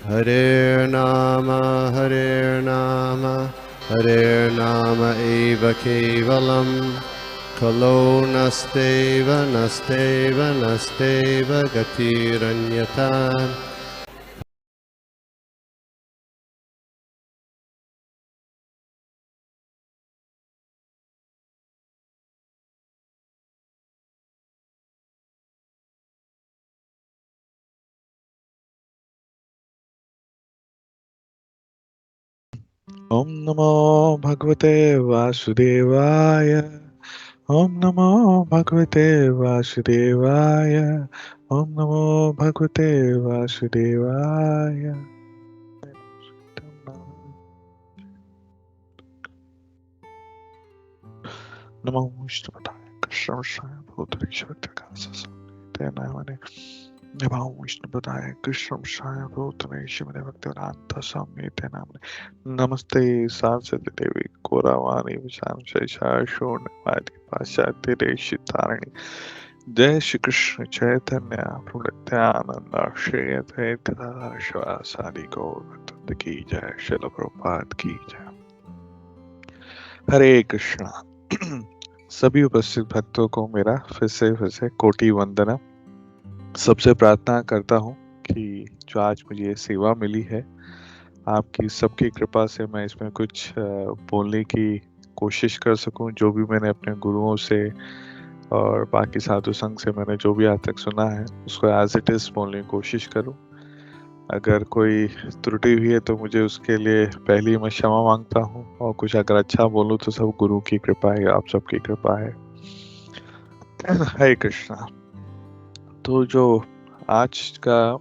Hare Nama, Hare Nama eva kevalam, Kalo nasteva, nasteva, nasteva gatiranyata. ओम नमो भगवते वासुदेवाय। ओम नमो भगवते वासुदेवाय। ओम नमो भगवते वासुदेवाय। नमो विष्णुपदाय कृष्णवंशाय भूतलेश्वरकाशने नमो विष्णुपदाय कृष्णवंशाय भूतलेश्वरे भक्तिवेदांत स्वामी नामने नमस्ते सारस्वती देवी गौरवाणी विशाल शैशा शून्यवादी पाश्चात्य देशितारिणी जय श्री कृष्ण चैतन्य प्रभु नित्यानंद श्री अद्वैत गदाधर शिवासादि गौर भक्त की जय श्रील प्रभुपाद की जय। हरे कृष्णा। सभी उपस्थित भक्तों को मेरा फिर से कोटि वंदना। सबसे प्रार्थना करता हूँ कि जो आज मुझे ये सेवा मिली है, आपकी सबकी कृपा से मैं इसमें कुछ बोलने की कोशिश कर सकूं। जो भी मैंने अपने गुरुओं से और बाकी साधु संघ से मैंने जो भी आज तक सुना है उसको एज इट इज बोलने की कोशिश करूं। अगर कोई त्रुटि हुई है तो मुझे उसके लिए पहले ही मैं क्षमा मांगता हूं, और कुछ अगर अच्छा बोलूं तो सब गुरु की कृपा है, आप सबकी कृपा है। हरे कृष्णा। तो जो आज का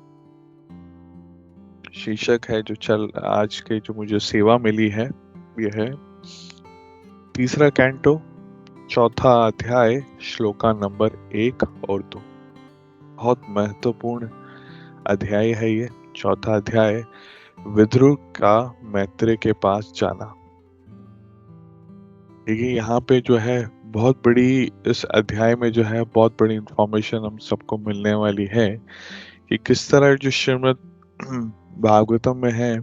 शीर्षक है, जो आज के जो मुझे सेवा मिली है, यह है तीसरा कैंटो, चौथा अध्याय, श्लोका नंबर 1 और 2। बहुत महत्वपूर्ण अध्याय है ये चौथा अध्याय, विद्रुह का मैत्रेय के पास जाना। देखिए यहाँ पे जो है बहुत बड़ी, इस अध्याय में जो है बहुत बड़ी इंफॉर्मेशन हम सबको मिलने वाली है कि किस तरह जो श्रीमद् भागवतम में है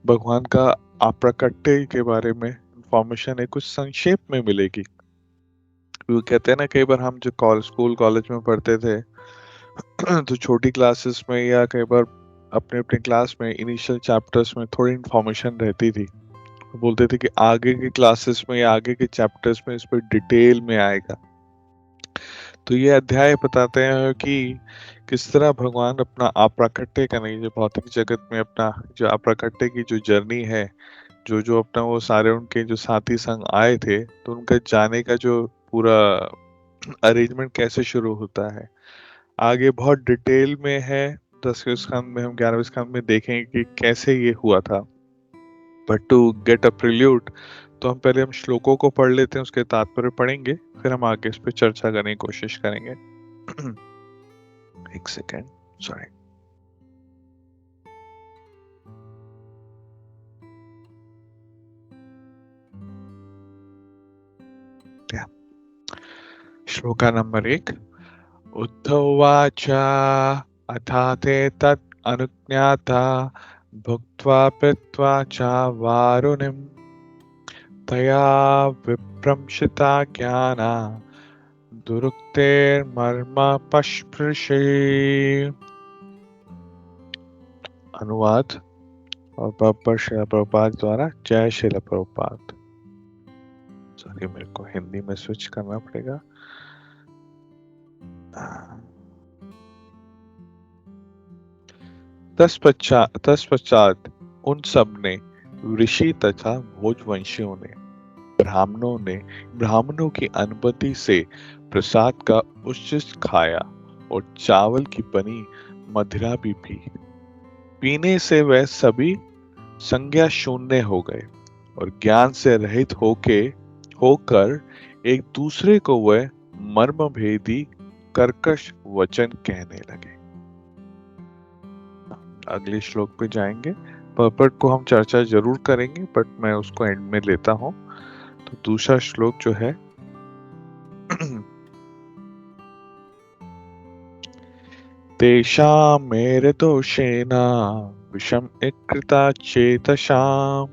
भगवान का अप्रकट्य के बारे में इंफॉर्मेशन है, कुछ संक्षेप में मिलेगी। वो कहते हैं ना, कई बार हम जो स्कूल कॉलेज में पढ़ते थे तो छोटी क्लासेस में या कई बार अपने अपने क्लास में इनिशियल चैप्टर्स में थोड़ी इंफॉर्मेशन रहती थी। बोलते थे कि आगे के क्लासेस में या आगे के चैप्टर्स में इस पर डिटेल में आएगा। तो ये अध्याय बताते हैं कि किस तरह भगवान अपना अप्राकट्य का, नहीं जो भौतिक जगत में अपना जो अप्राकट्य की जो जर्नी है, जो जो अपना वो सारे उनके जो साथी संग आए थे, तो उनका जाने का जो पूरा अरेंजमेंट कैसे शुरू होता है, आगे बहुत डिटेल में है। 10वें स्कंद में, हम 11वें स्कंद में देखेंगे कि कैसे ये हुआ था। But to get a prelude, तो हम पहले श्लोकों को पढ़ लेते हैं, उसके तात्पर्य पढ़ेंगे, फिर हम आगे इस पर चर्चा करने की कोशिश करेंगे। एक सेकेंड, सॉरी। श्लोका नंबर 1। उद्धवाच अथा ते तत् अनुज्ञाता भुक्त्वा पीत्वा च वारुणिम् तया विभ्रंशिता ज्ञाना दुरुक्तेर्मर्म पस्पृशे। अनुवाद और प्रभुपाद द्वारा। जय श्रील प्रभुपाद। सॉरी, मेरे को हिंदी में स्विच करना पड़ेगा। तत्पश्चात उन सब ने, ऋषि तथा भोजवंशियों ने, ब्राह्मणों की अनुमति से प्रसाद का उच्छिष्ट खाया और चावल की बनी मदिरा भी पी। पीने से वह सभी संज्ञा शून्य हो गए और ज्ञान से रहित होकर एक दूसरे को वह मर्म भेदी कर्कश वचन कहने लगे। अगले श्लोक पे जाएंगे। पर्पट को हम चर्चा जरूर करेंगे, बट मैं उसको एंड में लेता हूं। तो दूसरा श्लोक जो है तेषां मेरे दोषेण विषम कृता चेतसां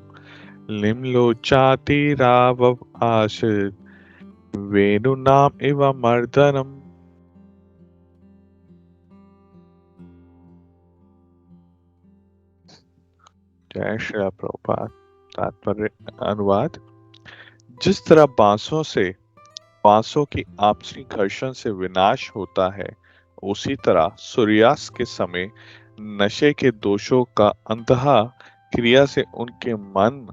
लिम्लोचातिराव आसीत् वेणूनाम् इव मर्दनम्। जय श्री प्रभुपाद। तात्पर्य अनुवाद। जिस तरह बांसों की आपसी घर्षण से विनाश होता है, उसी तरह सूर्यास्त के समय नशे के दोषों का अंतः क्रिया से उनके मन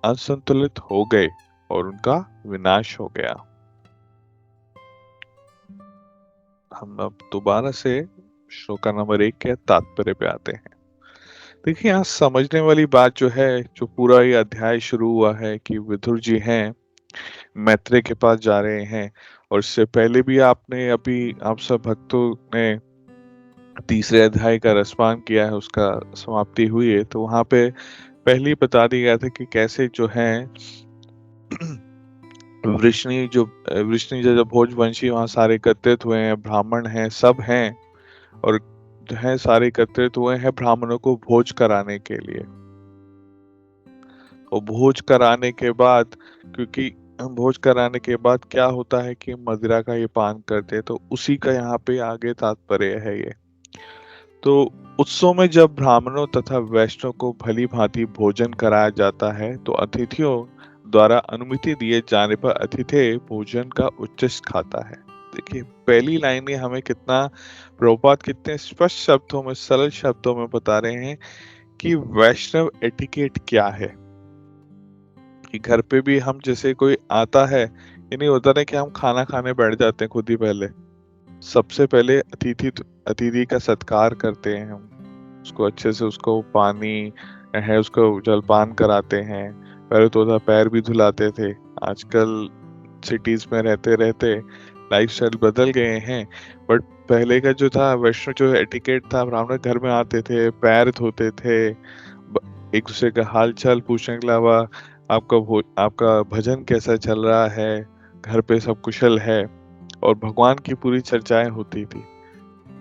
असंतुलित हो गए और उनका विनाश हो गया। हम अब दोबारा से श्लोका नंबर 1 के तात्पर्य पे आते हैं। देखिए, यहाँ समझने वाली बात जो है, जो पूरा ये अध्याय शुरू हुआ है कि विदुर जी हैं, मैत्रेय के पास जा रहे हैं, और इससे पहले भी अभी आप सब भक्तों ने तीसरे अध्याय का रसपान किया है, उसका समाप्ति हुई है, तो वहां पे पहले ही बता दिया गया था कि कैसे जो है वृष्णि जो जब भोजवंशी वहां सारे एकत्रित हुए हैं, ब्राह्मण हैं, सब हैं, और जो है सारे एकत्रित हुए हैं ब्राह्मणों को भोज कराने के लिए। और भोज कराने के बाद, क्योंकि भोज कराने के बाद क्या होता है कि मदिरा का ये पान करते हैं, तो उसी का यहाँ पे आगे तात्पर्य है ये। तो उत्सव में जब ब्राह्मणों तथा वैष्णव को भली भांति भोजन कराया जाता है, तो अतिथियों द्वारा अनुमति दिए जाने पर अतिथि भोजन का उच्चिष्ट खाता है। देखिए, पहली लाइन में हमें प्रभुपाद कितने स्पष्ट शब्दों में, सरल शब्दों में बता रहे हैं कि वैष्णव एटिकेट क्या है। कि घर पे भी हम जैसे कोई आता है, ये नहीं होता ना कि हम खाना खाने बैठ जाते हैं खुद ही पहले। सबसे पहले अतिथि का सत्कार करते हैं हम, उसको अच्छे से, उसको पानी है, उसको जलपान कराते हैं। पहले तो उधर पैर भी धुलाते थे। आजकल सिटीज में रहते रहते लाइफस्टाइल बदल गए हैं, बट पहले का जो था वैष्णव जो एटिकेट था, ब्राह्मण घर में आते थे, पैर धोते थे, एक दूसरे का हाल चाल पूछने के अलावा आपका भजन कैसा चल रहा है, घर पे सब कुशल है, और भगवान की पूरी चर्चाएं होती थी।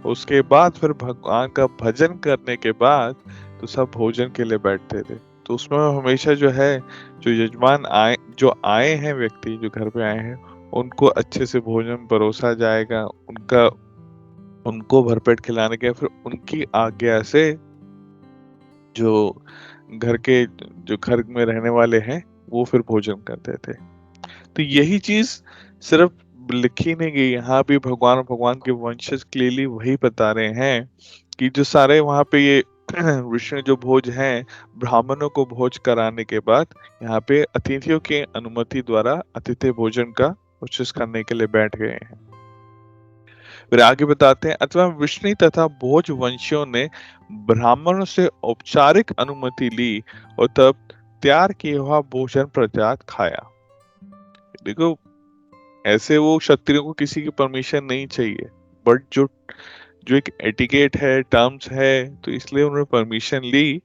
उसके बाद फिर भगवान का भजन करने के बाद तो सब भोजन के लिए बैठते थे। तो उसमें हमेशा जो है, जो यजमान जो आए हैं, व्यक्ति जो घर पे आए हैं, उनको अच्छे से भोजन परोसा जाएगा, उनको भरपेट खिलाने के, फिर उनकी आज्ञा से जो घर में रहने वाले हैं, वो फिर भोजन करते थे। तो यही चीज सिर्फ लिखी नहीं गई, यहाँ भी भगवान और भगवान के वंशज क्लियरली वही बता रहे हैं कि जो सारे वहां पे ये विष्णु जो भोज हैं, ब्राह्मणों को भोज कराने के बाद यहाँ पे अतिथियों के अनुमति द्वारा अतिथि भोजन का उच्चिष्ट करने के लिए बैठ गए हैं। फिर आगे बताते हैं, अथवा विष्णु तथा भोज वंशियों ने ब्राह्मणों से औपचारिक अनुमति ली और तब तैयार किया हुआ भोजन प्रसाद खाया। देखो, ऐसे वो क्षत्रियों को किसी की परमिशन नहीं चाहिए, बट जो जो एक एटिकेट है, टर्म्स है, तो इसलिए उन्होंने परमिशन ली।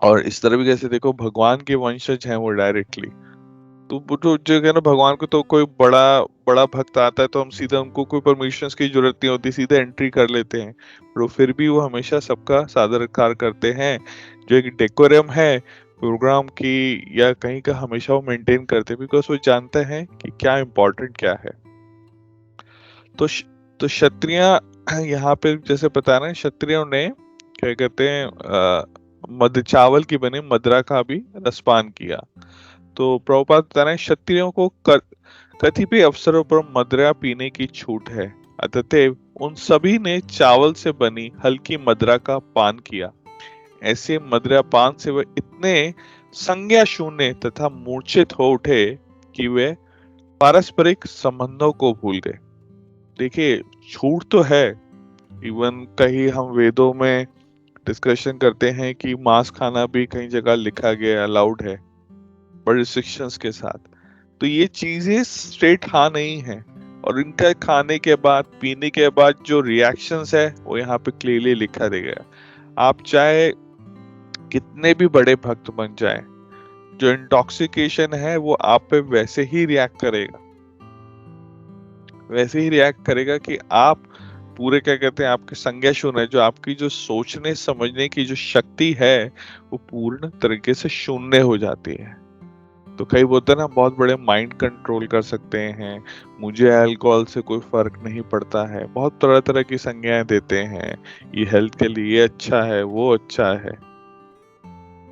और इस तरह भी कैसे देखो, भगवान के वंशज हैं वो डायरेक्टली, तो वो तो जो है ना, भगवान को तो कोई बड़ा बड़ा भक्त आता है तो हम सीधा, उनको कोई परमिशन की जरूरत नहीं होती, सीधा एंट्री कर लेते हैं। पर फिर भी वो हमेशा सबका सादरकार करते हैं, जो एक डेकोरम है प्रोग्राम की या कहीं का, हमेशा वो मेंटेन करते हैं, बिकॉज वो जानते हैं कि क्या इम्पोर्टेंट क्या है। तो तो क्षत्रिय यहाँ पे जैसे बता रहे हैं, क्षत्रियों ने क्या कहते हैं, मद चावल की बनी मदरा का भी रसपान किया। तो प्रभुपाद बता रहे हैं, क्षत्रियों को कतिपय अवसरों पर मदिरा पीने की छूट है, अतएव उन सभी ने चावल से बनी हल्की मदिरा का पान किया। ऐसे मदिरा पान से वे इतने संज्ञा शून्य तथा मूर्छित हो उठे कि वे पारस्परिक संबंधों को भूल गए। देखिए, छूट तो है, इवन कहीं हम वेदों में डिस्कशन करते हैं कि मांस खाना भी कई जगह लिखा गया अलाउड है, बड़े रिस्ट्रिक्शंस के साथ। तो ये चीजें स्ट्रेट हाँ नहीं है, और इनका खाने के बाद, पीने के बाद जो रिएक्शंस है, वो यहाँ पे क्लियरली लिखा गया। आप चाहे कितने भी बड़े भक्त बन जाएं, जो इंटॉक्सिकेशन है वो आप पे वैसे ही रिएक्ट करेगा, कि आप पूरे क्या कहते हैं आपके संज्ञा शून्य है, जो आपकी जो सोचने समझने की जो शक्ति है वो पूर्ण तरीके से शून्य हो जाती है। तो कई बोलते हैं ना बहुत बड़े माइंड कंट्रोल कर सकते हैं, मुझे अल्कोहल से कोई फर्क नहीं पड़ता है, बहुत तरह तरह की संज्ञाएं देते हैं, ये हेल्थ के लिए अच्छा है वो अच्छा है,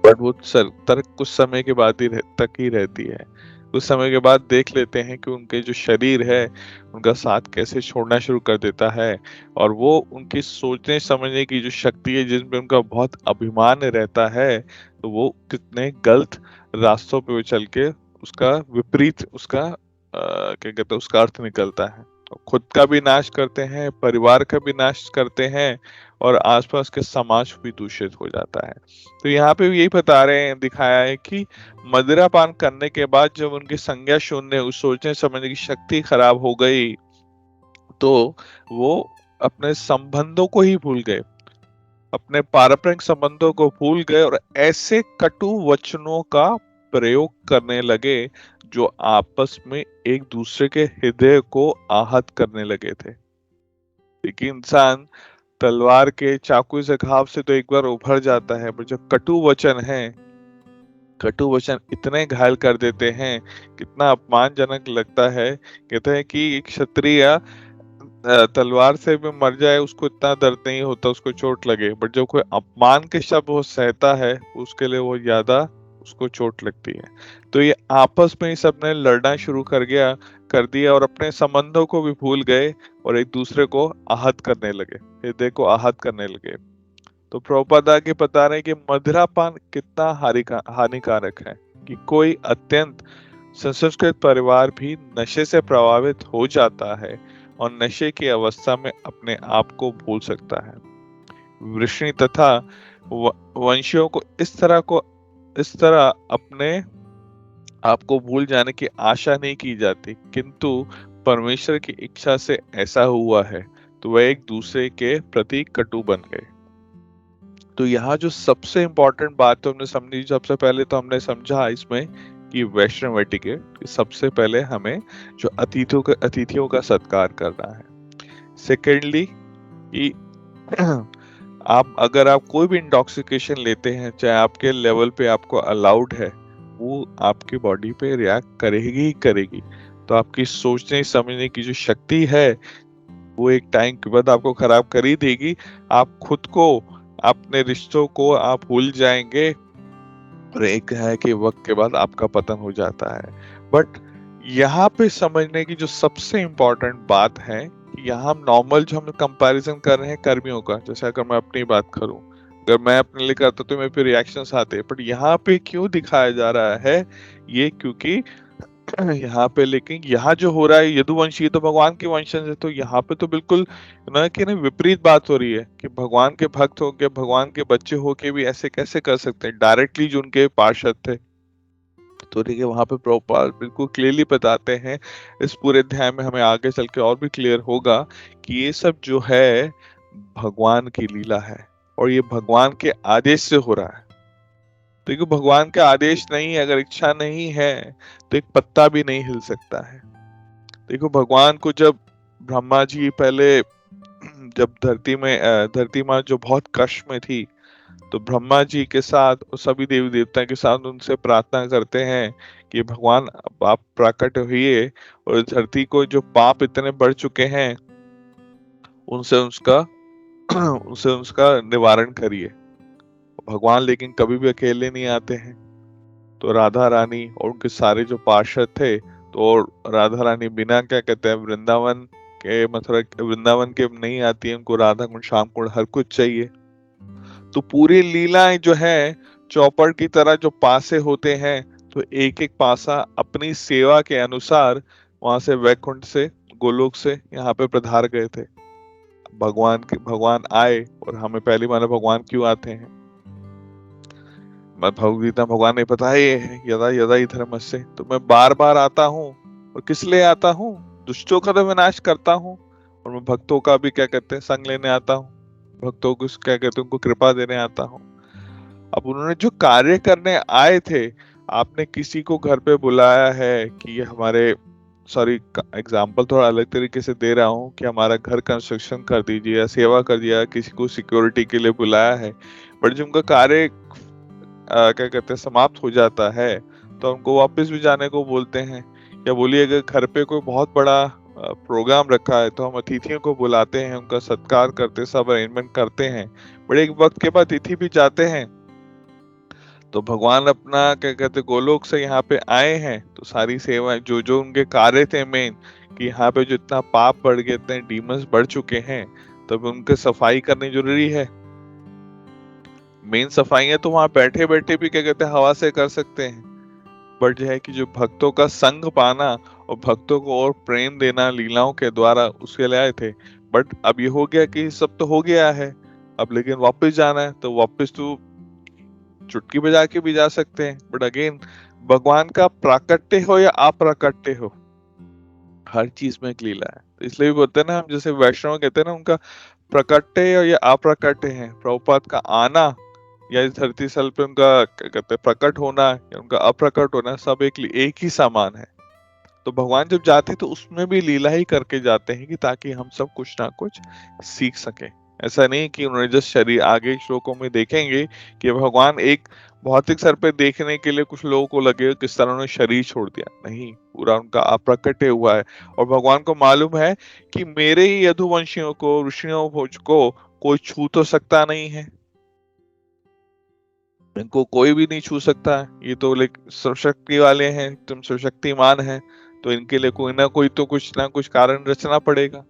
बट वो तर्क कुछ समय के बाद तक ही रहती है। कुछ समय के बाद देख लेते हैं कि उनके जो शरीर है उनका साथ कैसे छोड़ना शुरू कर देता है, और वो उनकी सोचने समझने की जो शक्ति है जिसमें उनका बहुत अभिमान रहता है, तो वो कितने गलत रास्तों पे वो चल के उसका विपरीत उसका क्या कहते हैं उसका अर्थ निकलता है। तो खुद का भी नाश करते हैं, परिवार का भी नाश करते हैं, और आसपास के समाज भी दूषित हो जाता है। तो यहाँ पे भी यही बता रहे हैं, दिखाया है कि मदिरा पान करने के बाद जब उनकी संज्ञा शून्य उस सोचने समझने की शक्ति खराब हो गई, तो वो अपने संबंधों को ही भूल गए, अपने पारंपरिक संबंधों को भूल गए, और ऐसे कटु वचनों का प्रयोग करने लगे जो आपस में एक दूसरे के हृदय को आहत करने लगे थे। देखिए, इंसान तलवार के चाकू से घाव से तो एक बार उभर जाता है, पर जो कटु वचन है, कटु वचन इतने घायल कर देते हैं, कितना अपमानजनक लगता है। कहते हैं कि एक क्षत्रिय तलवार से भी मर जाए उसको इतना दर्द नहीं होता, उसको चोट लगे, बट जब कोई अपमान के शब्द वो सहता है उसके लिए वो ज्यादा उसको चोट लगती है। तो ये आपस में ही सबने लड़ना शुरू कर दिया, और अपने संबंधों को भी भूल गए और एक दूसरे को आहत करने लगे, हृदय को आहत करने लगे। तो प्रभुपाद आगे बता रहे हैं कि मदिरापान कितना हानिकारक है, कि कोई अत्यंत संस्कृत परिवार भी नशे से प्रभावित हो जाता है और नशे की अवस्था में अपने आप को भूल सकता है। वृष्णि तथा वंशियों को इस तरह अपने आप को भूल जाने की आशा नहीं की जाती, किंतु परमेश्वर की इच्छा से ऐसा हुआ है, तो वह एक दूसरे के प्रति कटु बन गए। तो यहाँ जो सबसे इम्पोर्टेंट बात तो हमने समझी, सबसे पहले तो हमने समझा इसमें कि वैष्णव एटिकेट, सबसे पहले हमें जो अतिथियों का सत्कार करना है। सेकेंडली कि अगर आप कोई भी इंटॉक्सिकेशन लेते हैं, चाहे आपके लेवल पे आपको अलाउड है, वो आपकी बॉडी पे रिएक्ट करेगी ही करेगी। तो आपकी सोचने समझने की जो शक्ति है वो एक टाइम के बाद आपको खराब कर ही देगी। आप खुद को, अपने रिश्तों को आप भूल जाएंगे, और एक है कि वक्त के बाद आपका पतन हो जाता है। बट यहाँ पे समझने की जो सबसे इम्पोर्टेंट बात है कि यहाँ हम नॉर्मल जो हम कंपैरिजन कर रहे हैं कर्मियों का, जैसे अगर मैं अपनी बात करूं, अगर मैं अपने लिए करता तो मेरे पे रिएक्शंस आते, बट यहाँ पे क्यों दिखाया जा रहा है ये, क्योंकि यहाँ पे लेकिन यहाँ जो हो रहा है, यदुवंशी ये तो भगवान के वंशज है, तो यहाँ पे तो बिल्कुल ना कि नहीं विपरीत बात हो रही है कि भगवान के भक्त हो के, भगवान के बच्चे हो के भी ऐसे कैसे कर सकते हैं, डायरेक्टली जो उनके पार्षद थे। तो देखिए वहां पे प्रभुपाद बिल्कुल क्लियरली बताते हैं, इस पूरे अध्याय में हमें आगे चल के और भी क्लियर होगा कि ये सब जो है भगवान की लीला है, और ये भगवान के आदेश से हो रहा है। देखो भगवान का आदेश नहीं है, अगर इच्छा नहीं है तो एक पत्ता भी नहीं हिल सकता है। देखो भगवान को जब ब्रह्मा जी पहले जब धरती माँ जो बहुत कष्ट में थी, तो ब्रह्मा जी के साथ और सभी देवी देवता के साथ उनसे प्रार्थना करते हैं कि भगवान आप प्रकट होइए, और धरती को जो पाप इतने बढ़ चुके हैं उनसे उसका उनसे उसका निवारण करिए। भगवान लेकिन कभी भी अकेले नहीं आते हैं, तो राधा रानी और उनके सारे जो पार्षद थे, तो राधा रानी बिना क्या कहते हैं वृंदावन के नहीं आती है, उनको राधा कुंड, श्याम कुंड हर कुछ चाहिए। तो पूरी लीलाएं जो है चौपड़ की तरह जो पासे होते हैं, तो एक एक पासा अपनी सेवा के अनुसार वहां से वैकुंठ से, गोलोक से यहाँ पे पधार गए थे। भगवान आए, और हमें पहली बार भगवान क्यों आते हैं, भगवदगीता भगवान ने बताया है, यदा यदा ही धर्मस्य, तो मैं बार बार आता हूँ, और किस लिए आता हूँ, दुष्टों का तो विनाश करता हूँ, और मैं भक्तों का भी क्या कहते हैं संग लेने आता हूँ, भक्तों को क्या कहते हैं उनको कृपा देने आता हूँ। अब उन्होंने जो कार्य करने आए थे, आपने किसी को घर पे बुलाया है कि ये हमारे सॉरी एग्जाम्पल थोड़ा अलग तरीके से दे रहा हूँ कि हमारा घर कंस्ट्रक्शन कर दीजिए या सेवा कर दिया, किसी को सिक्योरिटी के लिए बुलाया है, बट जब उनका कार्य क्या कहते हैं समाप्त हो जाता है तो उनको वापस भी जाने को बोलते हैं। या बोलिए अगर घर पे कोई बहुत बड़ा प्रोग्राम रखा है तो हम अतिथियों को बुलाते हैं, उनका सत्कार करते, सब अरेंजमेंट करते हैं, बट एक वक्त के बाद अतिथि भी जाते हैं। तो भगवान अपना क्या कहते गोलोक से यहाँ पे आए हैं, तो सारी सेवाएं जो जो उनके कार्य थे मेन, कि यहाँ पे जो इतना पाप बढ़ गए, इतने डीमंस बढ़ चुके हैं, तब उनके सफाई करनी जरूरी है। मेन सफाइयां तो वहां बैठे बैठे भी क्या कहते हैं हवा से कर सकते हैं, बट यह है कि जो भक्तों का संग पाना और भक्तों को और प्रेम देना लीलाओं के द्वारा, उसके लिए आए थे। बट अब ये हो गया कि सब तो हो गया है, अब लेकिन वापस जाना है, तो वापस तो चुटकी बजा के भी जा सकते हैं, बट अगेन भगवान का प्राकट्य हो या अप्राकट्य हो, हर चीज में एक लीला है। तो इसलिए भी बोलते हैं ना, हम जैसे वैष्णव कहते हैं ना, उनका प्रकट्य या अप्रकट्य है। प्रभुपाद का आना या इस धरती तल पे उनका क्या कहते हैं प्रकट होना या उनका अप्रकट होना, सब एक ही समान है। तो भगवान जब जाते तो उसमें भी लीला ही करके जाते हैं, कि ताकि हम सब कुछ ना कुछ सीख सके। ऐसा नहीं कि उन्होंने जस्ट शरीर, आगे श्लोकों में देखेंगे कि भगवान एक भौतिक स्तर पे देखने के लिए कुछ लोगों को लगे किस तरह उन्होंने शरीर छोड़ दिया, नहीं, पूरा उनका अप्रकटे हुआ है। और भगवान को मालूम है कि मेरे ही यदुवंशियों को, ऋषियों को कोई छू तो सकता नहीं है, इनको कोई भी नहीं छू सकता है, ये तो सर्वशक्ति वाले हैं, तुम सर्वशक्तिमान है, तो इनके लिए कोई ना कुछ कारण रचना पड़ेगा।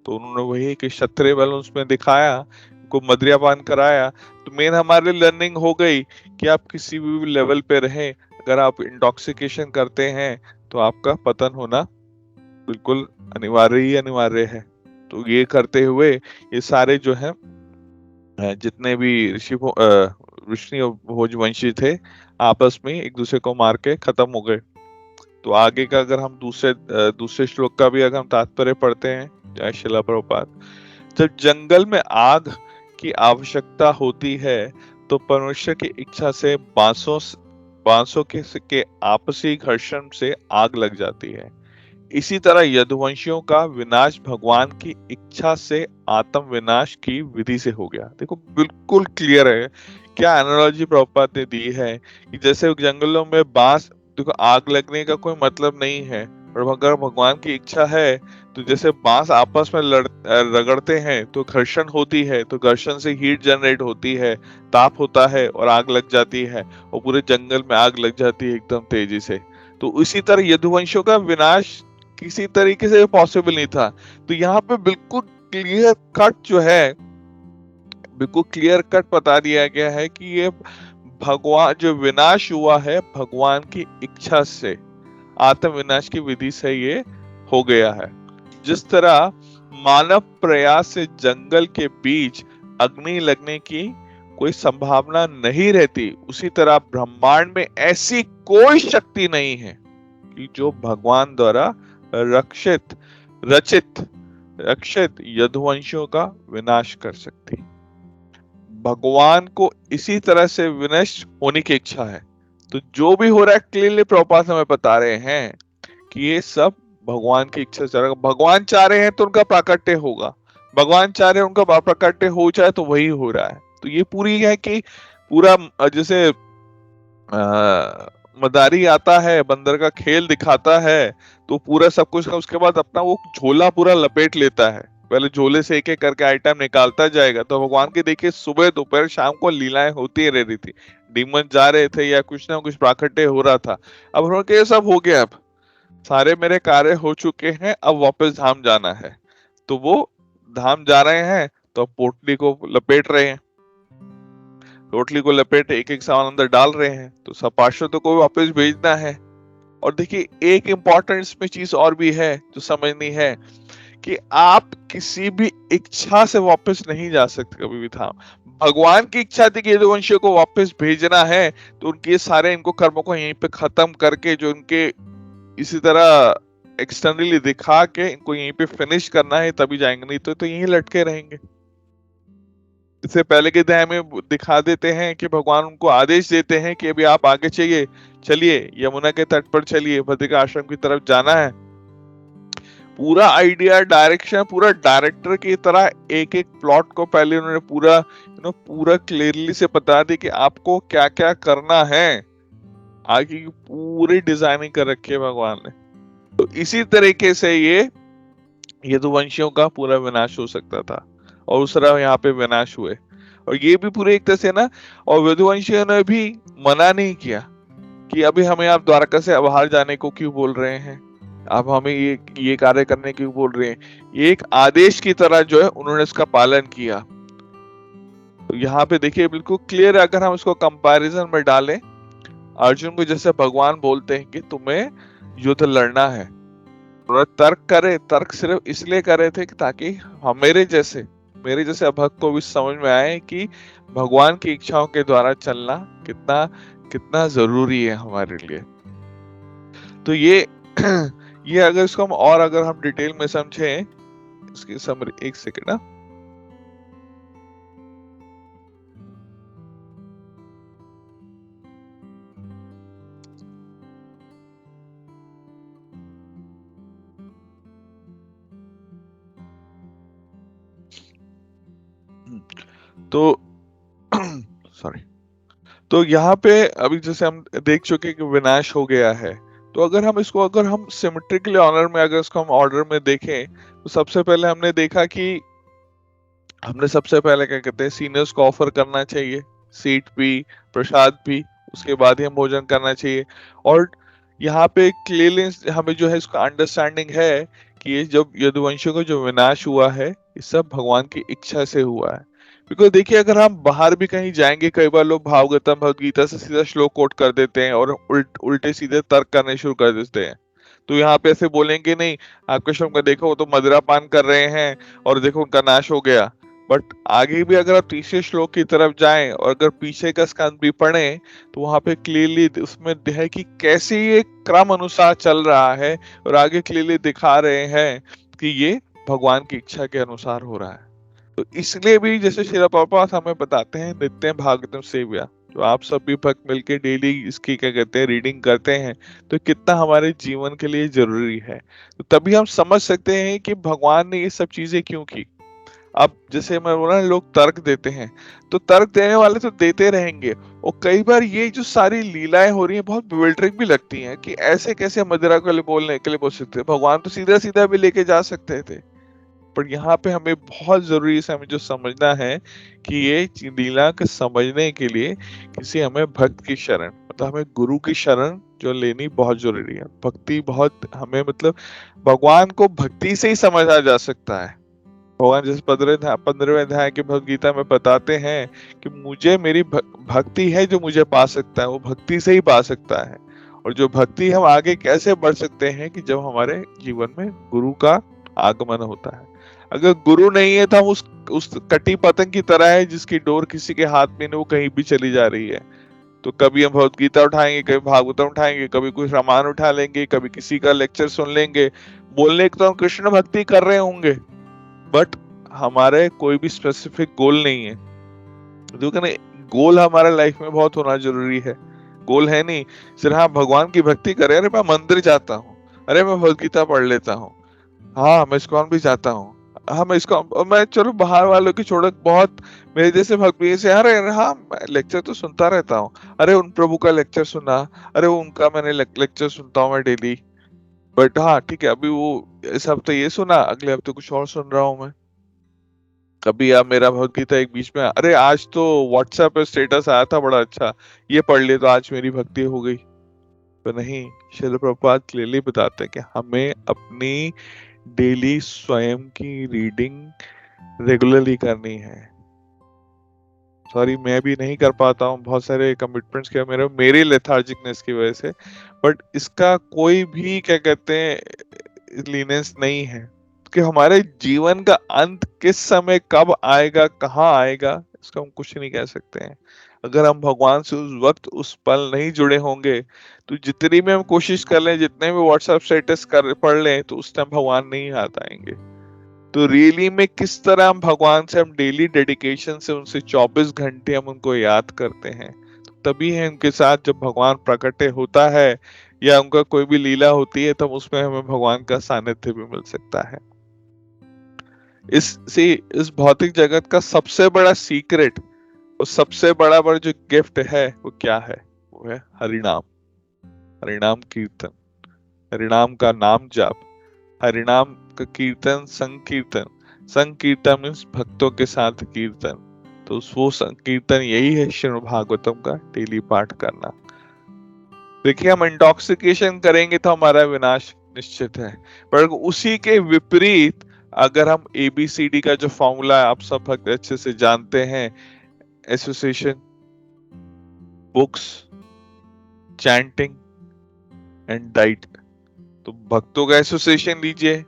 तो उन्होंने वही कि क्षत्रिय बल उसमें दिखाया, उनको मद्रियापान कराया। तो मेन हमारे लर्निंग हो गई कि आप किसी भी लेवल पे रहे, अगर आप इंटॉक्सिकेशन करते हैं तो आपका पतन होना बिल्कुल अनिवार्य ही अनिवार्य है। तो ये करते हुए ये सारे जो है जितने भी ऋषि और भोजवंशी थे, आपस में एक दूसरे को मार के खत्म हो गए। तो आगे का अगर हम दूसरे श्लोक का भी अगर हम तात्पर्य पढ़ते हैं, जय शिला प्रभुपाद, जब जंगल में आग की आवश्यकता होती है तो परमेश्वर की इच्छा से बांसों के आपसी घर्षण से आग लग जाती है। इसी तरह यदुवंशियों का विनाश भगवान की इच्छा से आत्म विनाश की विधि से हो गया। देखो बिल्कुल क्लियर है, क्या एनालॉजी प्रभुपाद ने दी है कि जैसे जंगलों में बांस, देखो आग लगने का कोई मतलब नहीं है, और अगर भगवान की इच्छा है तो जैसे बांस आपस में रगड़ते हैं तो घर्षण होती है, तो घर्षण से हीट जनरेट होती है, ताप होता है और आग लग जाती है, और पूरे जंगल में आग लग जाती है एकदम तेजी से। तो इसी तरह यदुवंशियों का विनाश किसी तरीके से पॉसिबल नहीं था। तो यहाँ पे बिल्कुल क्लियर कट जो है, बिल्कुल क्लियर कट बता दिया गया है कि ये भगवान जो विनाश हुआ है भगवान की इच्छा से, आत्म विनाश की विधि से ये हो गया है। जिस तरह मानव प्रयास से जंगल के बीच अग्नि लगने की कोई संभावना नहीं रहती, उसी तरह ब्रह्मांड में ऐसी कोई शक्ति नहीं है कि जो भगवान द्वारा रक्षित रक्षित यदुवंशियों का विनाश कर सकती। भगवान को इसी तरह से विनष्ट होने की इच्छा है। तो जो भी हो रहा है क्लियरली प्रभुपाद हमें बता रहे हैं कि ये सब भगवान की इच्छा से, भगवान चाह रहे हैं तो उनका प्राकट्य होगा, भगवान चाह रहे हैं उनका प्राकट्य हो जाए तो वही हो रहा है। तो ये पूरी है कि पूरा जैसे मदारी आता है, बंदर का खेल दिखाता है, तो पूरा सब कुछ का उसके बाद अपना वो झोला पूरा लपेट लेता है, पहले झोले से एक एक करके आइटम निकालता जाएगा। तो भगवान की देखिए सुबह दोपहर शाम को लीलाएं होती रह रही थी, डीमन जा रहे थे या कुछ ना कुछ प्राकट्य हो रहा था। अब उन्होंने ये सब हो गया, अब सारे मेरे कार्य हो चुके हैं, अब वापस धाम जाना है। तो वो धाम जा रहे हैं तो पोटली को लपेट रहे हैं, रोटली को लपेट एक एक सामान अंदर डाल रहे हैं, तो सब पार्षदों को वापस भेजना है। और देखिए एक इंपॉर्टेंट इसमें चीज और भी है जो समझनी है, कि आप किसी भी इच्छा से वापस नहीं जा सकते कभी भी था। भगवान की इच्छा थी कि यदुवंशियों को वापस भेजना है, तो उनके सारे इनको कर्मों को यहीं पे खत्म करके, जो उनके इसी तरह एक्सटर्नली दिखा के इनको यहीं पे फिनिश करना है, तभी जाएंगे, नहीं तो यहीं लटके रहेंगे। इससे पहले के अध्याय में दिखा देते हैं कि भगवान उनको आदेश देते हैं कि अभी आप आगे चलिए, यमुना के तट पर चलिए, बद्रिका आश्रम की तरफ जाना है। पूरा आइडिया, डायरेक्शन, पूरा डायरेक्टर की तरह एक एक प्लॉट को पहले उन्होंने पूरा पूरा क्लियरली से बता दी कि आपको क्या क्या करना है। आगे की पूरी डिजाइनिंग कर रखी है भगवान ने। तो इसी तरीके से ये यदुवंशियों का पूरा विनाश हो सकता था, और उस तरह यहाँ पे विनाश हुए। और ये भी पूरे एक तरह से ना, और यदुवंशियों ने भी मना नहीं किया कि अभी हमें आप द्वारका से बाहर जाने को क्यों बोल रहे हैं, आप हमें ये कार्य करने क्यों बोल रहे हैं। ये एक आदेश की तरह जो है उन्होंने इसका पालन किया। तो यहाँ पे देखिए बिल्कुल क्लियर, अगर हम इसको कंपैरिजन में डालें, अर्जुन को जैसे भगवान बोलते हैं कि तुम्हें युद्ध लड़ना है, उन्होंने तर्क करे, तर्क सिर्फ इसलिए करे थे कि ताकि हम मेरे जैसे भक्त को भी समझ में आए कि भगवान की इच्छाओं के द्वारा चलना कितना कितना जरूरी है हमारे लिए। तो ये ये अगर इसको हम और अगर हम डिटेल में समझें, इसकी समरी, एक सेकेंड ना। तो सॉरी, तो यहाँ पे अभी जैसे हम देख चुके कि विनाश हो गया है। तो अगर हम सिमेट्रिकली ऑर्डर में, अगर इसको हम ऑर्डर में देखें, तो सबसे पहले हमने देखा कि हमने सबसे पहले क्या कहते हैं, सीनियर्स को ऑफर करना चाहिए, सीट भी, प्रसाद भी, उसके बाद ही हम भोजन करना चाहिए। और यहाँ पे क्लियरली हमें जो है इसका अंडरस्टैंडिंग है कि ये जब यदुवंशियों का जो विनाश हुआ है, ये सब भगवान की इच्छा से हुआ है। बिकॉज देखिए, अगर हम बाहर भी कहीं जाएंगे, कई बार लोग भागवतम भगवद गीता से सीधा श्लोक कोट कर देते हैं और उल्टे सीधे तर्क करने शुरू कर देते हैं। तो यहाँ पे ऐसे बोलेंगे नहीं, आपके श्लोक में देखो वो तो मदिरा पान कर रहे हैं और देखो उनका नाश हो गया। बट आगे भी अगर आप तीसरे श्लोक की तरफ जाएं और अगर पीछे का स्कंद भी पढ़ें, तो वहां पे क्लियरली उसमें है कि कैसे ये क्रम अनुसार चल रहा है, और आगे क्लियरली दिखा रहे हैं कि ये भगवान की इच्छा के अनुसार हो रहा है। तो इसलिए भी जैसे श्रील प्रभुपाद हमें बताते हैं, नित्य भागवतम सेव्या, तो आप सब भी भक्त मिलके डेली इसकी क्या कहते हैं रीडिंग करते हैं, तो कितना हमारे जीवन के लिए जरूरी है। तो तभी हम समझ सकते हैं कि भगवान ने ये सब चीजें क्यों की। अब जैसे मैं बोला, लोग तर्क देते हैं, तो तर्क देने वाले तो देते रहेंगे, और कई बार ये जो सारी लीलाएं हो रही हैं बहुत बिल्डरिंग भी लगती हैं कि ऐसे कैसे मदिरा के लिए बोलने के लिए बोल सकते हैं, भगवान तो सीधा सीधा भी लेके जा सकते थे। पर यहाँ पे हमें बहुत जरूरी है, हमें जो समझना है कि ये लीला को समझने के लिए किसी हमें भक्त की शरण, मतलब हमें गुरु की शरण जो लेनी बहुत जरूरी है। भक्ति बहुत हमें, मतलब भगवान को भक्ति से ही समझा जा सकता है। भगवान जैसे 15वें अध्याय की भगवद गीता में बताते हैं कि मुझे मेरी भक्ति है जो मुझे पा सकता है, वो भक्ति से ही पा सकता है। और जो भक्ति हम आगे कैसे बढ़ सकते हैं कि जब हमारे जीवन में गुरु का आगमन होता है। अगर गुरु नहीं है तो हम उस कटी पतंग की तरह है जिसकी डोर किसी के हाथ में नहीं, वो कहीं भी चली जा रही है। तो कभी हम भगवद गीता उठाएंगे, कभी भागवतम उठाएंगे, कभी कुछ रामायण उठा लेंगे, कभी किसी का लेक्चर सुन लेंगे, बोलने को तो हम कृष्ण भक्ति कर रहे होंगे, बट हमारे कोई भी स्पेसिफिक गोल नहीं है। देखो, गोल हमारे लाइफ में बहुत होना जरूरी है। गोल है नहीं सिर्फ हाँ भगवान की भक्ति करें, अरे मैं मंदिर जाता हूँ, अरे मैं भगवद गीता पढ़ लेता हूँ, हाँ मैं इस्कॉन भी जाता हूँ, हाँ मैं इस्कॉन, मैं चलो बाहर वालों की छोड़ो, बहुत मेरे जैसे भक्त भी से, अरे हाँ मैं लेक्चर तो सुनता रहता हूँ, अरे उन प्रभु का लेक्चर सुना, अरे उनका मैंने लेक्चर सुनता हूँ मैं डेली। बट हाँ ठीक है, अभी वो इस हफ्ते ये सुना, अगले हफ्ते कुछ और सुन रहा हूँ मैं। कभी आप मेरा भगवद गीता एक बीच में, अरे आज तो व्हाट्सएप पे स्टेटस आया था बड़ा अच्छा, ये पढ़ लिया तो आज मेरी भक्ति हो गई। तो नहीं, श्रील प्रभुपाद क्लियरली बताते हैं कि हमें अपनी डेली स्वयं की रीडिंग रेगुलरली करनी है। सॉरी मैं भी नहीं कर पाता हूँ, बहुत सारे कमिटमेंट्स के मेरी लेथार्जिकनेस की वजह से, बट इसका कोई भी क्या कहते हैं लीनेंस नहीं है कि हमारे जीवन का अंत किस समय कब आएगा, कहाँ आएगा, इसका हम कुछ नहीं कह सकते हैं। अगर हम भगवान से उस वक्त उस पल नहीं जुड़े होंगे, तो जितनी भी हम कोशिश कर लें, जितने भी व्हाट्सएप स्टेटस पढ़ लें, तो उस टाइम भगवान नहीं हाथ आएंगे। तो रियली में किस तरह हम भगवान से हम डेली डेडिकेशन से उनसे 24 घंटे हम उनको याद करते हैं, तो तभी है उनके साथ जब भगवान प्रकटे होता है या उनका कोई भी लीला होती है, तब उसमें हमें भगवान का सानिध्य भी मिल सकता है। इस भौतिक जगत का सबसे बड़ा सीक्रेट और सबसे बड़ा जो गिफ्ट है वो क्या है? वो है हरिनाम, हरिनाम कीर्तन, हरिनाम का नाम जाप, हरिनाम का कीर्तन, संकीर्तन। संकीर्तन मीन्स भक्तों के साथ कीर्तन। तो वो संकीर्तन यही है श्रीमद् भागवतम का डेली पाठ करना। देखिए, हम इंटॉक्सिकेशन करेंगे तो हमारा विनाश निश्चित है, पर उसी के विपरीत अगर हम ABCD का जो फॉर्मूला आप सब भक्त अच्छे से जानते हैं, association, books, chanting and diet, तो भक्तों का एसोसिएशन लीजिए।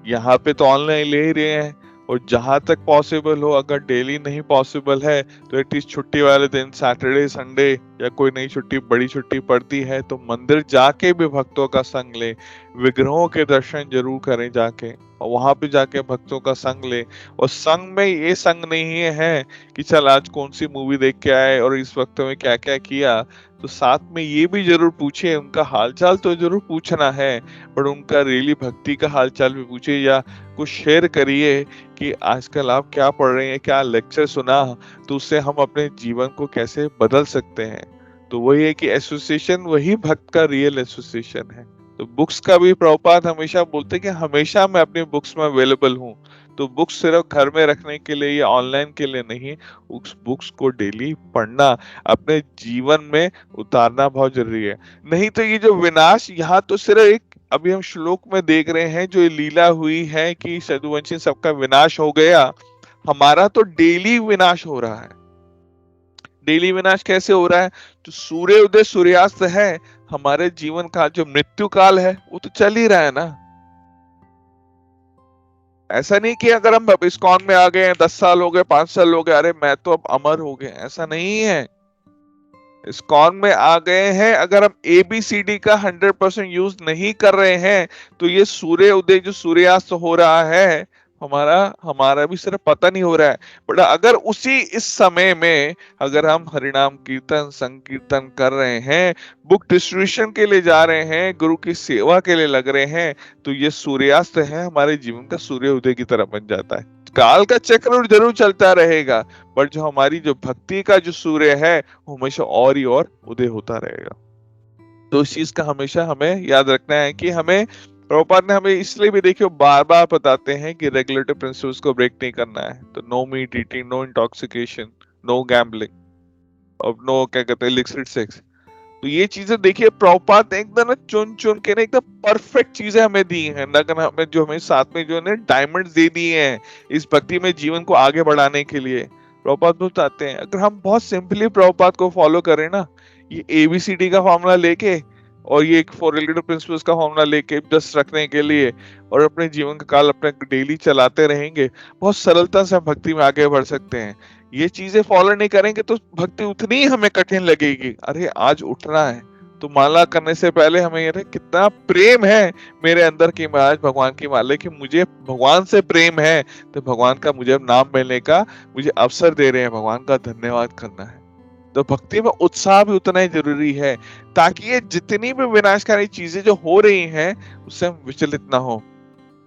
यहाँ पे तो ऑनलाइन ले ही रहे हैं, और जहां तक पॉसिबल हो, अगर डेली नहीं पॉसिबल है तो एटलीस्ट छुट्टी वाले दिन, सैटरडे संडे या कोई नई छुट्टी, बड़ी छुट्टी पड़ती है तो मंदिर जाके भी भक्तों का संग ले, विग्रहों के दर्शन जरूर करें जाके, और वहां पे जाके भक्तों का संग ले। और संग में ये संग नहीं है कि चल आज कौन सी मूवी देख के आए और इस वक्त में क्या क्या किया, तो साथ में ये भी जरूर पूछे, उनका हालचाल तो जरूर पूछना है, पर उनका रियली भक्ति का हालचाल भी पूछे, या कुछ शेयर करिए कि आजकल आप क्या पढ़ रहे हैं, क्या लेक्चर सुना, तो उससे हम अपने जीवन को कैसे बदल सकते हैं। तो वही है कि एसोसिएशन वही भक्त का रियल एसोसिएशन है। तो बुक्स का भी प्रभुपाद हमेशा बोलते हैं कि हमेशा मैं अपनी बुक्स में अवेलेबल हूँ। तो बुक्स सिर्फ घर में रखने के लिए या ऑनलाइन के लिए नहीं, उस बुक्स को डेली पढ़ना, अपने जीवन में उतारना बहुत जरूरी है। नहीं तो ये जो विनाश, यहाँ तो सिर्फ एक अभी हम श्लोक में देख रहे हैं जो ये लीला हुई है कि सदुवंशी सबका विनाश हो गया, हमारा तो डेली विनाश हो रहा है। डेली विनाश कैसे हो रहा है? जो सूर्य उदय सूर्यास्त है, हमारे जीवन का जो मृत्यु काल है वो तो चल ही रहा है ना। ऐसा नहीं कि अगर हम अब इस्कॉन में आ गए हैं, 10 साल हो गए, 5 साल हो गए, अरे मैं तो अब अमर हो गए, ऐसा नहीं है। इस्कॉन में आ गए हैं, अगर हम ABCD का 100% यूज नहीं कर रहे हैं तो ये सूर्य उदय जो सूर्यास्त हो रहा है, हमारा हमारा भी सिर्फ पता नहीं हो रहा है। बट अगर उसी इस समय में अगर हम हरिनाम कीर्तन संकीर्तन कर रहे हैं, बुक डिस्ट्रीब्यूशन के लिए जा रहे हैं, गुरु की सेवा के लिए लग रहे हैं, तो ये सूर्यास्त है हमारे जीवन का सूर्य उदय की तरह बन जाता है। काल का चक्र जरूर चलता रहेगा, पर जो हमारी जो भक्ति का जो सूर्य है वो हमेशा और ही और उदय होता रहेगा। तो इस चीज का हमेशा हमें याद रखना है कि हमें, प्रभुपाद ने हमें इसलिए भी देखिए बार बार बताते हैं कि रेगुलेटरी प्रिंसिपल्स को ब्रेक नहीं करना है। तो no meat eating, no intoxication, no gambling, और नो क्या कहते हैं इलिसिट सेक्स। तो ये चीजें देखिए प्रभुपाद ने एकदम ना चुन चुन के ना एकदम परफेक्ट चीजें हमें दी हैं, नगन हमें जो हमें साथ में जो है डायमंड्स दे दिए हैं इस भक्ति में जीवन को आगे बढ़ाने के लिए। प्रभुपाद बताते हैं अगर हम बहुत सिंपली प्रभुपाद को फॉलो करें ना, ये ABCD का फॉर्मूला लेके और ये एक फॉर रेगुलेटरी प्रिंसिपल्स का फॉर्मूला लेके जस्ट रखने के लिए, और अपने जीवन का काल अपने डेली चलाते रहेंगे, बहुत सरलता से हम भक्ति में आगे बढ़ सकते हैं। ये चीजें फॉलो नहीं करेंगे तो भक्ति उतनी ही हमें कठिन लगेगी। अरे आज उठना है तो माला करने से पहले हमें ये कितना प्रेम है मेरे अंदर की, मैं आज भगवान की माला कि मुझे भगवान से प्रेम है, तो भगवान का मुझे नाम मिलने का मुझे अवसर दे रहे हैं, भगवान का धन्यवाद करना है। तो भक्ति में उत्साह भी उतना ही जरूरी है, ताकि ये जितनी भी विनाशकारी चीजें जो हो रही हैं उससे हम विचलित ना हो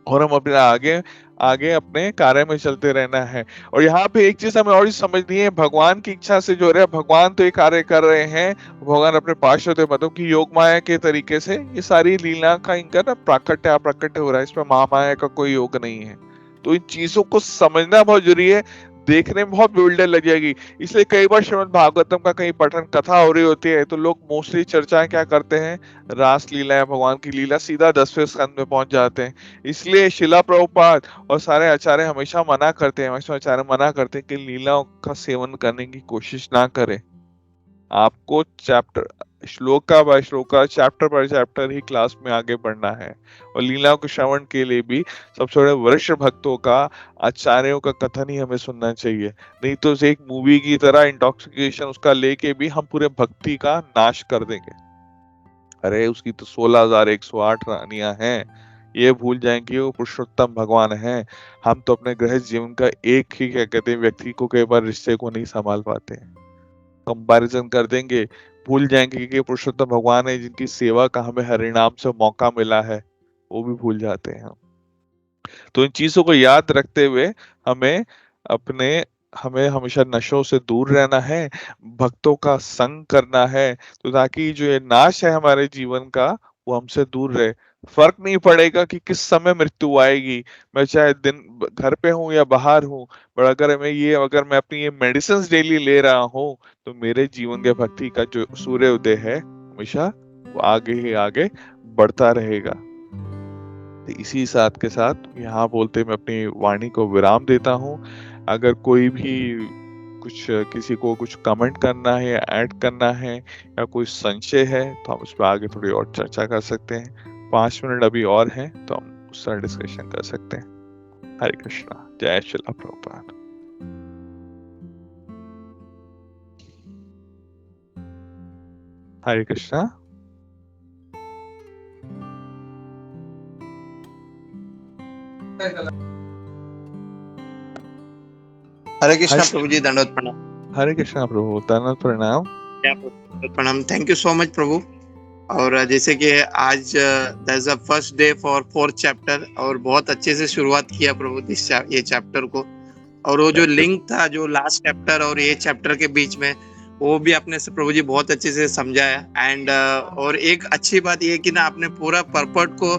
और हम अपने आगे आगे अपने कार्य में चलते रहना है। और यहाँ पे एक चीज हमें और समझनी है, भगवान की इच्छा से जो रहे, भगवान तो ये कार्य कर रहे हैं, भगवान अपने पार्षद मतलब की योग माया के तरीके से ये सारी लीला का इनका ना प्राकट्य अप्राकट्य हो रहा है, इसमें महामाया का कोई योग नहीं है। तो इन चीजों को समझना बहुत जरूरी है, देखने में बहुत bewilder लग जाएगी। इसलिए कई बार श्रीमद् भागवतम का कहीं पठन कथा हो रही होती है तो लोग मोस्टली चर्चाएं क्या करते हैं, रास लीला है, भगवान की लीला, सीधा 10वें स्कंद में पहुंच जाते हैं। इसलिए शिला प्रभुपाद और सारे आचार्य हमेशा मना करते हैं, वैष्णव आचार्य मना करते हैं कि लीलाओं का सेवन करने की कोशिश ना करें। आपको चैप्टर श्लोक बाय श्लोक, chapter by chapter he class में आगे बढ़ना है। और लीलाओं के श्रवण के लिए भी सबसे बड़े वरिष्ठ भक्तों का, आचार्यों का कथन ही हमें सुनना चाहिए। नहीं तो एक मूवी की तरह इंटॉक्सिकेशन उसका लेके भी हम पूरे भक्ति का नाश कर देंगे। अरे उसकी तो 16,108 रानियां हैं, ये भूल जाएंगे वो पुरुषोत्तम भगवान है। हम तो अपने गृहस्थ जीवन का एक ही क्या कहते हैं व्यक्ति को कई बार रिश्ते को नहीं संभाल पाते हैं। कंपैरिजन कर देंगे, भूल जाएंगे कि पुरुषोत्तम भगवान है जिनकी सेवा का हमें हरिनाम से मौका मिला है, वो भी भूल जाते हैं हम। तो इन चीजों को याद रखते हुए हमें अपने हमें हमेशा नशों से दूर रहना है, भक्तों का संग करना है, तो ताकि जो ये नाश है हमारे जीवन का वो हमसे दूर रहे। फर्क नहीं पड़ेगा कि किस समय मृत्यु आएगी, मैं चाहे दिन घर पे हूँ या बाहर हूँ, पर अगर मैं अपनी ये मेडिसिन डेली ले रहा हूँ, तो मेरे जीवन के भक्ति का जो सूर्य उदय है हमेशा वो आगे ही आगे बढ़ता रहेगा। तो इसी साथ के साथ यहाँ बोलते मैं अपनी वाणी को विराम देता हूँ। अगर कोई भी किसी को कुछ कमेंट करना है या ऐड करना है या कोई संशय है तो हम उस पर आगे थोड़ी और चर्चा कर सकते हैं। 5 मिनट अभी और हैं तो हम उस पर डिस्कशन कर सकते हैं। हरे कृष्णा, जय श्रीला प्रभुपाद। हरे कृष्णा। हरे कृष्णा प्रभु जी, दंडवत प्रणाम। हरे कृष्णा प्रभु, दंडवत प्रणाम। प्रणाम। थैंक यू सो मच प्रभु। और जैसे कि आज that's the first day for 4th chapter, और बहुत अच्छे से शुरुआत किया प्रभु ये चैप्टर को। और वो जो लिंक था जो लास्ट चैप्टर और ये चैप्टर के बीच में, वो भी आपने से प्रभु जी बहुत अच्छे से समझाया। एंड और एक अच्छी बात ये कि ना आपने पूरा पर्पट को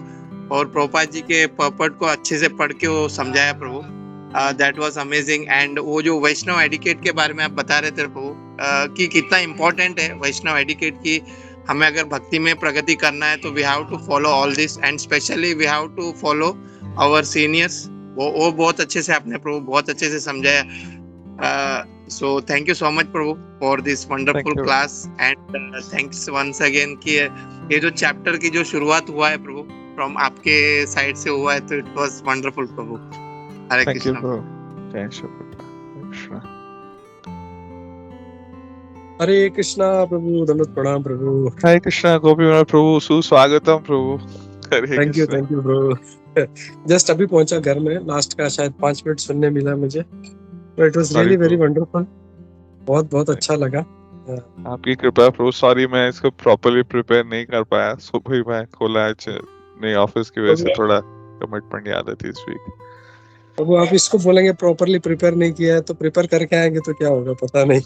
और प्रभुपाद जी के पर्पट को अच्छे से पढ़ के वो समझाया प्रभु। That was amazing. एंड वो जो वैष्णव एडिकेट के बारे में आप बता रहे थे प्रभु, कि कितना इम्पोर्टेंट है वैष्णव एडिकेट की। हमें अगर भक्ति में प्रगति करना है तो we have to follow all this, and specially we have to follow our seniors. वो बहुत अच्छे से आपने प्रभु बहुत अच्छे से समझाया। So thank you so much प्रभु for this wonderful class. And thanks once again कि ये जो चैप्टर की जो शुरुआत हुआ है प्रभु फ्रॉम आपके साइड से हुआ है, तो इट वाज वंडरफुल प्रभु। हरे कृष्णा। जय श्री कृष्णा। हरे कृष्णा प्रभु, दंडवत प्रणाम प्रभु। हरे कृष्णा गोपी प्रभु, सुस्वागतम प्रभु। थैंक यू प्रभु। जस्ट अभी पहुंचा घर में, लास्ट का शायद 5 मिनट सुनने मिला मुझे। It was really very wonderful, बहुत अच्छा लगा। आपकी कृपा प्रभु। सॉरी मैं इसको प्रॉपर्ली प्रिपेयर नहीं कर पाया, सुबह ही मैं खोला नई ऑफिस की वजह से थोड़ा कमिटमेंट याद थी इस वीक। अब आप इसको बोलेंगे प्रॉपर्ली प्रिपेयर नहीं किया है, तो प्रिपेयर करके आएंगे तो क्या होगा पता नहीं।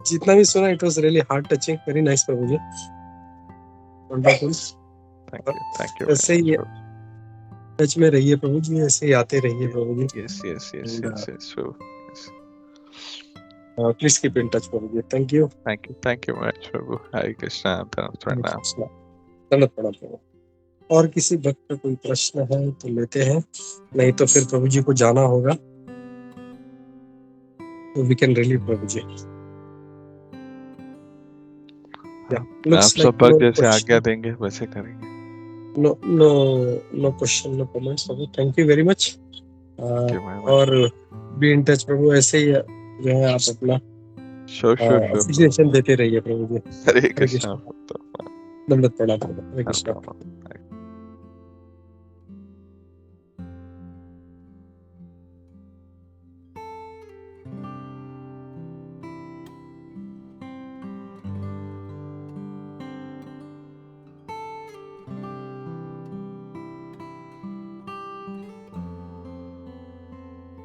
जितना भी सुना, it was really heart touching, very nice प्रभु जी, वंडरफुल। Thank you. ऐसे ही टच में रहिए प्रभु जी, ऐसे ही आते रहिए प्रभु जी। Yes. Please keep in touch प्रभु जी। थैंक यू मच प्रभु। हरे कृष्णा, प्रणाम। प्रभु। और किसी भक्त का कोई प्रश्न है तो लेते हैं, नहीं तो फिर प्रभु जी को जाना होगा, तो वी कैन रिलीव प्रभु जी। आप सब भक्त जैसे आज्ञा देंगे वैसे करेंगे। नो क्वेश्चन, नो कमेंट्स प्रभु। Thank you very much. और बी इन टच प्रभु, ऐसे ही जो है आप अपना एप्रिसिएशन देते रहिए प्रभु जी। हरे कृष्णा। दंडवत प्रणाम प्रभु। हरे कृष्णा।